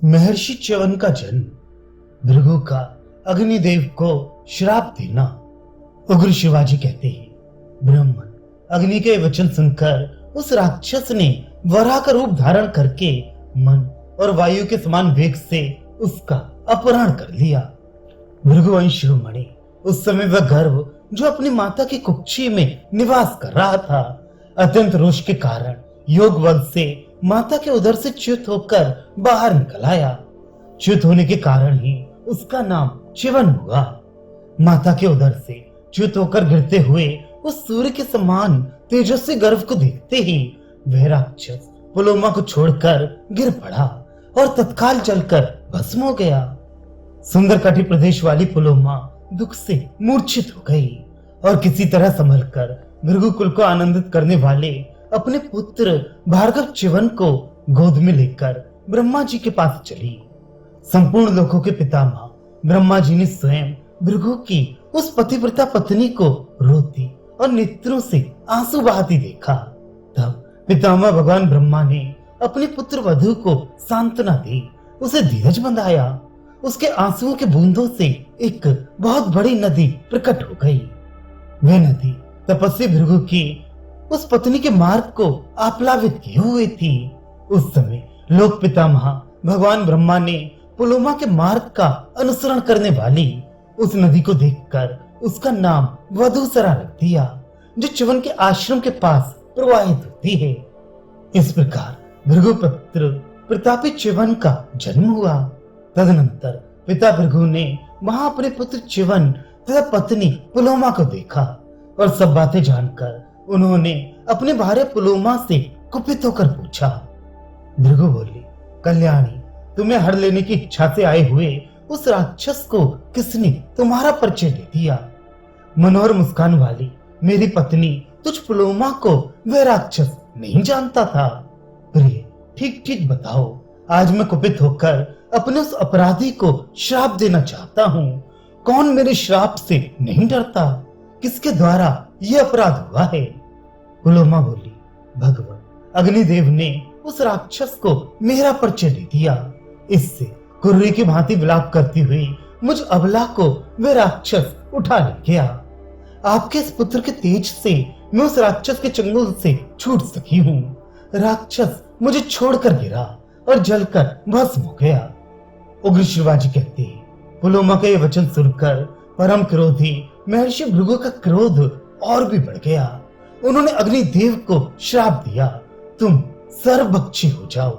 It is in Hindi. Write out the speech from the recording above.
महर्षि च्यवन का जन्म। भृगु का अग्निदेव को श्राप देना। उग्र शिवाजी कहते हैं, ब्राह्मण अग्नि के वचन सुनकर उस राक्षस ने वराह का रूप धारण करके मन और वायु के समान वेग से उसका अपहरण कर लिया। भृगुवंश शिरोमणि उस समय वह गर्भ जो अपनी माता की कुक्षी में निवास कर रहा था, अत्यंत रोष के कारण योग बल से माता के उदर से च्युत होकर बाहर निकल आया। च्युत होने के कारण ही उसका नाम च्यवन हुआ। माता के उदर से च्युत होकर गिरते हुए उस सूर्य के समान तेजस्वी गर्भ को देखते ही वह राक्षस पुलोमा को छोड़कर गिर पड़ा और तत्काल जलकर भस्म हो गया। सुंदर कटी प्रदेश वाली पुलोमा दुख से मूर्छित हो गई और किसी तरह संभलकर भृगुकुल को आनंदित करने वाले अपने पुत्र भार्गव च्यवन को गोद में लेकर ब्रह्मा जी के पास चली। संपूर्ण लोकों के पितामह ब्रह्मा जी ने स्वयं भृगु की उस पतिव्रता पत्नी को रोती और नेत्रों से आंसू बहाती देखा। तब पितामह भगवान ब्रह्मा ने अपने पुत्र वधु को सांत्वना दी, उसे धीरज बंधाया। उसके आंसुओं के बूंदों से एक बहुत बड़ी नदी प्रकट हो गई। वह नदी तपस्वी भृगु की उस पत्नी के मार्ग को आप्लावित किए हुए थी। उस समय लोक पितामह भगवान ब्रह्मा ने पुलोमा के मार्ग का अनुसरण करने वाली उस नदी को देखकर उसका नाम वधूसरा रख दिया, जो च्यवन के आश्रम के पास प्रवाहित होती है। इस प्रकार भृगुपुत्र प्रतापी च्यवन का जन्म हुआ। तदनंतर पिता भृगु ने वहां अपने पुत्र च्यवन तथा पत्नी पुलोमा को देखा और सब बातें जानकर उन्होंने अपने भार्य पुलोमा से कुपित होकर पूछा। भृगु बोली, कल्याणी, तुम्हें हर लेने की इच्छा से आए हुए उस राक्षस को किसने तुम्हारा परिचय दे दिया? मनोहर मुस्कान वाली मेरी पत्नी तुझ पुलोमा को वह राक्षस नहीं जानता था। प्रिय, ठीक ठीक बताओ, आज मैं कुपित होकर अपने उस अपराधी को श्राप देना चाहता हूँ। कौन मेरे श्राप से नहीं डरता? किसके द्वारा यह अपराध हुआ है? पुलोमा बोली, भगवान अग्निदेव ने उस राक्षस को मेरा परिचय दे दिया। इससे कुर्री की भांति विलाप करती हुई मुझ अबला को वह राक्षस उठा ले गया। आपके इस पुत्र के तेज से मैं उस राक्षस के चंगुल से छूट सकी हूँ। राक्षस मुझे छोड़कर गिरा और जलकर भस्म हो गया। उग्र शिवाजी कहते हैं, पुलोमा का यह वचन सुनकर परम क्रोधी महर्षि भृगु का क्रोध और भी बढ़ गया। उन्होंने अग्निदेव को श्राप दिया, तुम सर्वभक्षी हो जाओ।